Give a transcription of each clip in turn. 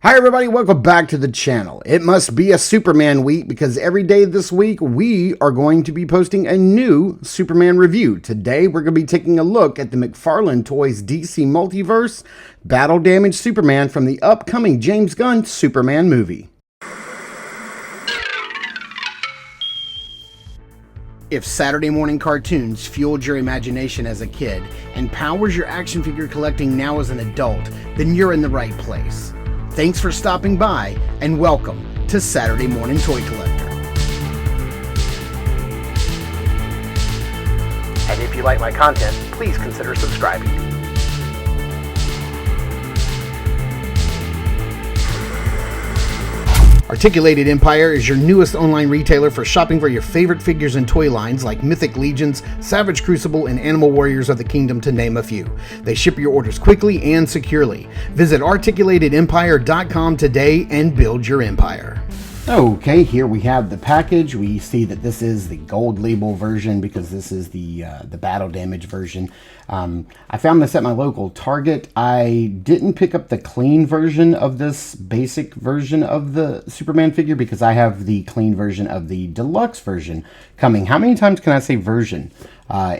Hi everybody, welcome back to the channel. It must be a Superman week because every day this week we are going to be posting a new Superman review. Today we're going to be taking a look at the McFarlane Toys DC Multiverse Battle Damaged Superman from the upcoming James Gunn Superman movie. If Saturday morning cartoons fueled your imagination as a kid and powers your action figure collecting now as an adult, then you're in the right place. Thanks for stopping by, and welcome to Saturday Morning Toy Collector. And if you like my content, please consider subscribing. Articulated Empire is your newest online retailer for shopping for your favorite figures and toy lines like Mythic Legions, Savage Crucible, and Animal Warriors of the Kingdom, to name a few. They ship your orders quickly and securely. Visit articulatedempire.com today and build your empire. Okay, here we have the package. We see that this is the gold label version because this is the battle damage version. I found this at my local Target. I didn't pick up the clean version of this basic version of the Superman figure because I have the clean version of the deluxe version coming. How many times can I say version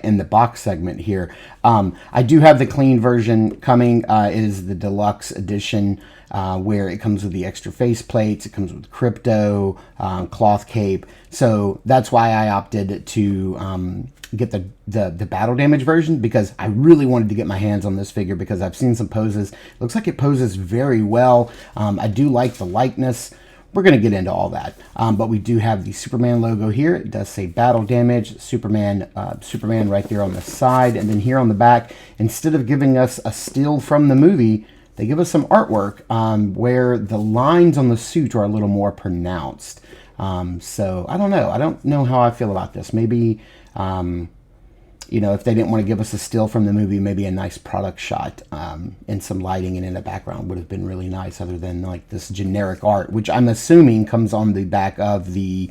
in the box segment here? I do have the clean version coming. It is the deluxe edition. Where it comes with the extra face plates, it comes with crypto, cloth cape. So that's why I opted to get the battle damage version, because I really wanted to get my hands on this figure because I've seen some poses. It looks like it poses very well. I do like the likeness. We're going to get into all that. But we do have the Superman logo here. It does say battle damage, Superman right there on the side. And then here on the back, instead of giving us a still from the movie, they give us some artwork where the lines on the suit are a little more pronounced. So I don't know. I don't know how I feel about this. Maybe, you know, if they didn't want to give us a still from the movie, maybe a nice product shot and some lighting and in the background would have been really nice, other than like this generic art, which I'm assuming comes on the back of the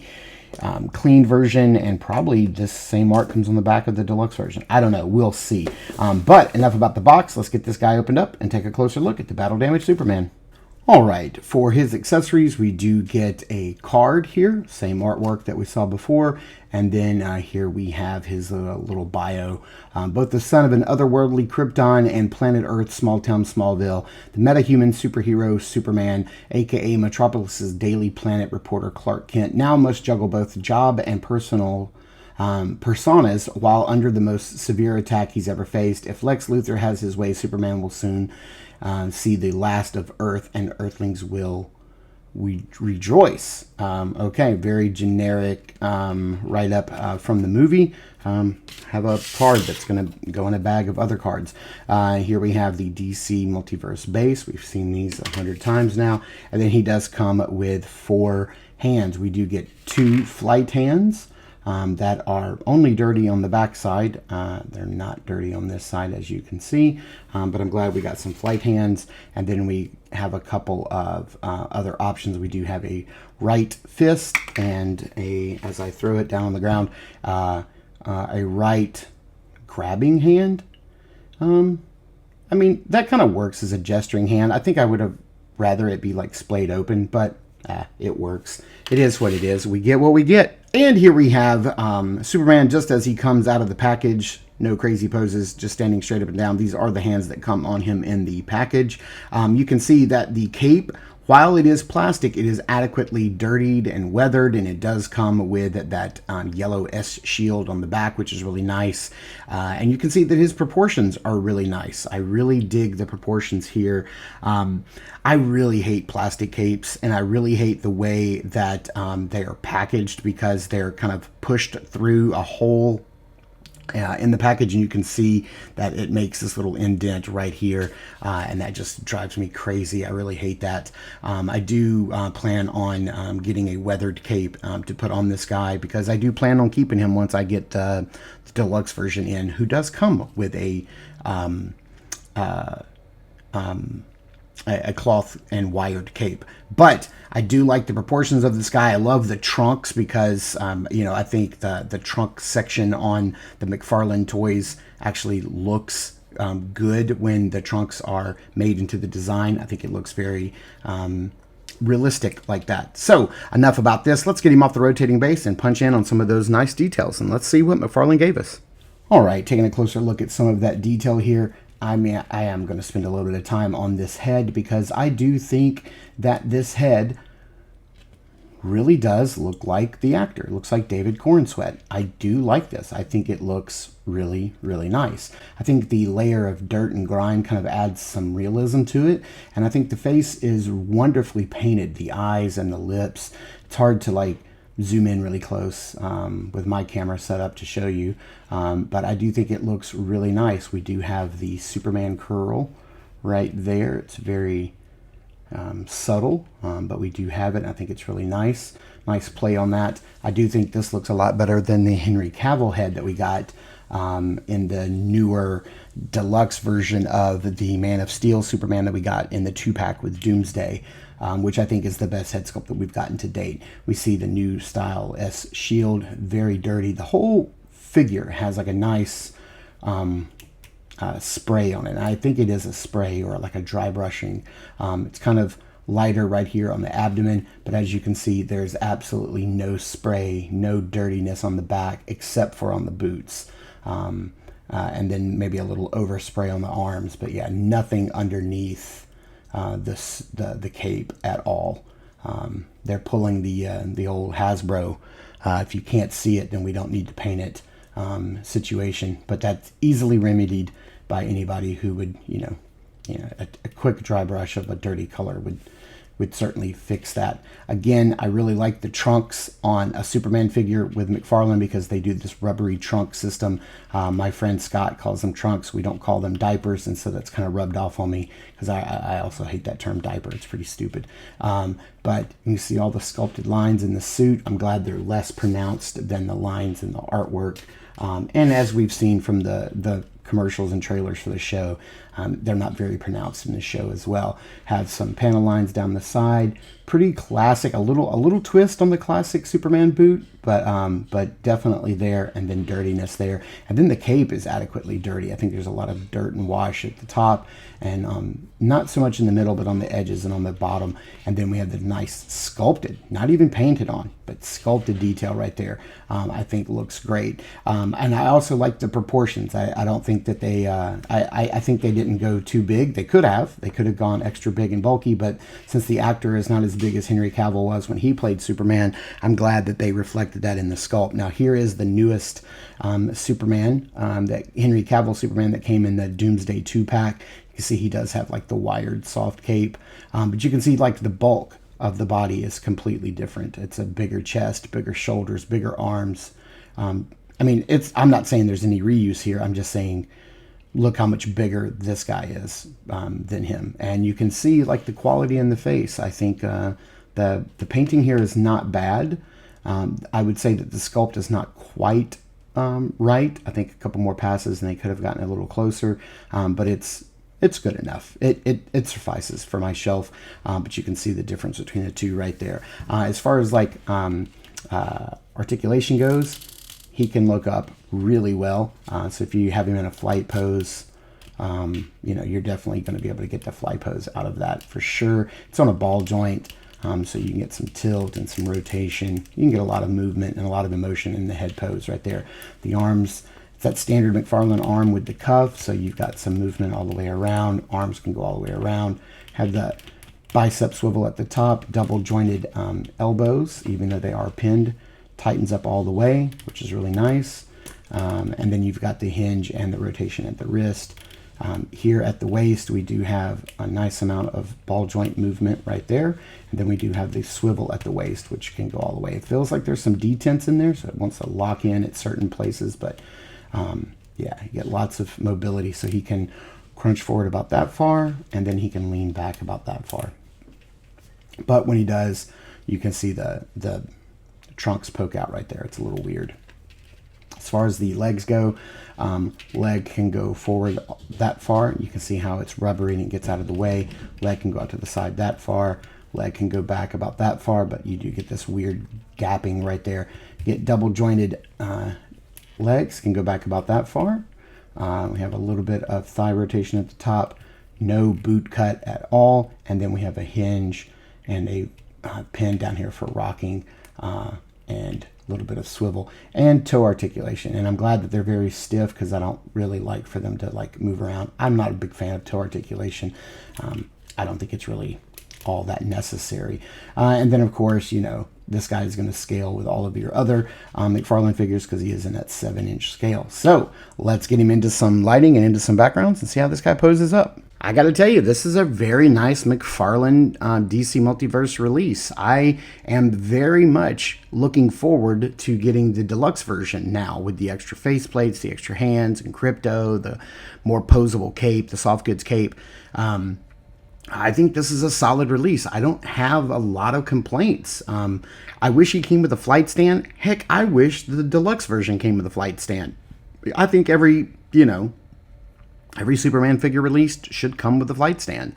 clean version, and probably this same art comes on the back of the deluxe version. I don't know. We'll see. But enough about the box. Let's get this guy opened up and take a closer look at the battle damaged Superman. All right, for his accessories, we do get a card here, same artwork that we saw before, and then here we have his little bio. Both the son of an otherworldly Krypton and planet Earth, small town Smallville, the metahuman superhero Superman, aka Metropolis's daily planet reporter Clark Kent, now must juggle both job and personal personas while under the most severe attack he's ever faced. If Lex Luthor has his way, Superman will soon see the last of Earth, and Earthlings will rejoice. Okay, very generic write-up from the movie. Have a card that's going to go in a bag of other cards. Here we have the DC Multiverse base. We've seen these 100 times now. And then he does come with 4 hands. We do get 2 flight hands that are only dirty on the back side. They're not dirty on this side, as you can see, but I'm glad we got some flight hands. And then we have a couple of other options. We do have a right fist and as I throw it down on the ground, a right grabbing hand. I mean, that kind of works as a gesturing hand. I think I would have rather it be like splayed open, but it works. It is what it is. We get what we get. And here we have Superman just as he comes out of the package. No crazy poses, just standing straight up and down. These are the hands that come on him in the package. You can see that the cape, while it is plastic, it is adequately dirtied and weathered, and it does come with that yellow S shield on the back, which is really nice. And you can see that his proportions are really nice. I really dig the proportions here. I really hate plastic capes, and I really hate the way that they are packaged, because they're kind of pushed through a hole in the package, and you can see that it makes this little indent right here, and that just drives me crazy. I really hate that. I do plan on getting a weathered cape to put on this guy, because I do plan on keeping him once I get the deluxe version in, who does come with a cloth and wired cape. But I do like the proportions of this guy. I love the trunks because, you know, I think the trunk section on the McFarlane toys actually looks good when the trunks are made into the design. I think it looks very realistic like that. So enough about this. Let's get him off the rotating base and punch in on some of those nice details, and let's see what McFarlane gave us. All right, taking a closer look at some of that detail here. I mean, I am going to spend a little bit of time on this head because I do think that this head really does look like the actor. It looks like David Cornsweet. I do like this. I think it looks really, really nice. I think the layer of dirt and grime kind of adds some realism to it. And I think the face is wonderfully painted. The eyes and the lips. It's hard to like zoom in really close with my camera set up to show you. But I do think it looks really nice. We do have the Superman curl right there. It's very subtle, but we do have it. I think it's really nice. Nice play on that. I do think this looks a lot better than the Henry Cavill head that we got in the newer deluxe version of the Man of Steel Superman that we got in the 2-pack with Doomsday, which I think is the best head sculpt that we've gotten to date. We see the new style S shield, very dirty. The whole figure has like a nice spray on it. And I think it is a spray or like a dry brushing. It's kind of lighter right here on the abdomen, but as you can see, there's absolutely no spray, no dirtiness on the back except for on the boots. And then maybe a little overspray on the arms, but yeah, nothing underneath the cape at all. They're pulling the old Hasbro, if you can't see it, then we don't need to paint it situation, but that's easily remedied by anybody who would, a quick dry brush of a dirty color would certainly fix that. Again, I really like the trunks on a Superman figure with McFarlane because they do this rubbery trunk system. My friend Scott calls them trunks. We don't call them diapers, and so that's kind of rubbed off on me because I also hate that term diaper. It's pretty stupid. But you see all the sculpted lines in the suit. I'm glad they're less pronounced than the lines in the artwork. And as we've seen from the commercials and trailers for the show, they're not very pronounced in the show as well. Have some panel lines down the side, pretty classic, a little twist on the classic Superman boot, but definitely there, and then dirtiness there, and then the cape is adequately dirty. I think there's a lot of dirt and wash at the top, and not so much in the middle, but on the edges and on the bottom. And then we have the nice sculpted, not even painted on, but sculpted detail right there. I think looks great, and I also like the proportions. I don't think that they I think they didn't go too big. They could have gone extra big and bulky, but since the actor is not as big as Henry Cavill was when he played Superman, I'm glad that they reflected that in the sculpt. Now here is the newest Superman, that Henry Cavill Superman that came in the Doomsday 2-pack. You see he does have like the wired soft cape, but you can see like the bulk of the body is completely different. It's a bigger chest, bigger shoulders, bigger arms. I mean, I'm not saying there's any reuse here. I'm just saying, look how much bigger this guy is than him. And you can see like the quality in the face. I think the painting here is not bad. I would say that the sculpt is not quite right. I think a couple more passes and they could have gotten a little closer, but it's good enough. It suffices for my shelf, but you can see the difference between the two right there. As far as like articulation goes, he can look up really well. So if you have him in a flight pose, you're definitely going to be able to get the fly pose out of that for sure. It's on a ball joint, so you can get some tilt and some rotation. You can get a lot of movement and a lot of emotion in the head pose right there. The arms, it's that standard McFarlane arm with the cuff, so you've got some movement all the way around. Arms can go all the way around. Have the bicep swivel at the top, double jointed elbows, even though they are pinned. Tightens up all the way, which is really nice. And then you've got the hinge and the rotation at the wrist. Here at the waist, we do have a nice amount of ball joint movement right there. And then we do have the swivel at the waist, which can go all the way. It feels like there's some detents in there, so it wants to lock in at certain places. But yeah, you get lots of mobility, so he can crunch forward about that far, and then he can lean back about that far. But when he does, you can see the trunks poke out right there. It's a little weird. As far as the legs go, leg can go forward that far. You can see how it's rubbery and it gets out of the way. Leg can go out to the side that far. Leg can go back about that far, but you do get this weird gapping right there. You get double jointed legs, can go back about that far. We have a little bit of thigh rotation at the top, no boot cut at all, and then we have a hinge and a pin down here for rocking, and a little bit of swivel and toe articulation. And I'm glad that they're very stiff, because I don't really like for them to like move around. I'm not a big fan of toe articulation. I don't think it's really all that necessary. And then of course, you know, this guy is going to scale with all of your other McFarlane figures, because he is in that 7-inch scale. So let's get him into some lighting and into some backgrounds and see how this guy poses up. I got to tell you, this is a very nice McFarlane DC Multiverse release. I am very much looking forward to getting the deluxe version now, with the extra faceplates, the extra hands and crypto, the more posable cape, the soft goods cape. I think this is a solid release. I don't have a lot of complaints. I wish he came with a flight stand. Heck, I wish the deluxe version came with a flight stand. I think every Superman figure released should come with a flight stand,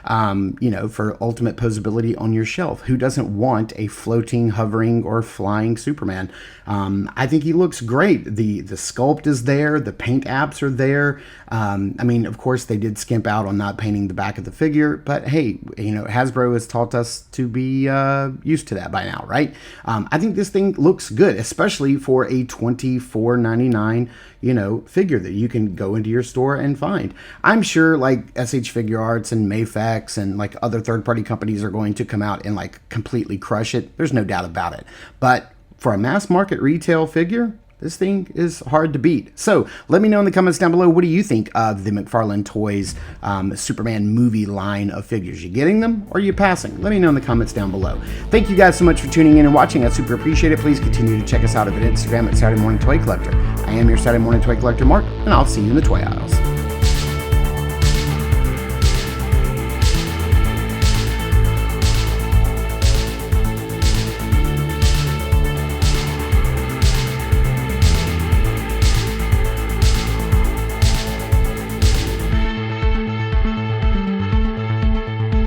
for ultimate posability on your shelf. Who doesn't want a floating, hovering, or flying Superman? I think he looks great. The sculpt is there. The paint apps are there. Of course, they did skimp out on not painting the back of the figure, but hey, Hasbro has taught us to be used to that by now, right? I think this thing looks good, especially for a $24.99, figure that you can go into your store and find. I'm sure like SH Figure Arts and Mayfex and like other third-party companies are going to come out and like completely crush it. There's no doubt about it. But for a mass market retail figure, this thing is hard to beat. So let me know in the comments down below, what do you think of the McFarlane Toys Superman movie line of figures? You getting them or are you passing? Let me know in the comments down below. Thank you guys so much for tuning in and watching. I super appreciate it. Please continue to check us out at Instagram at Saturday Morning Toy Collector. I am your Saturday Morning Toy Collector, Mark, and I'll see you in the toy aisles.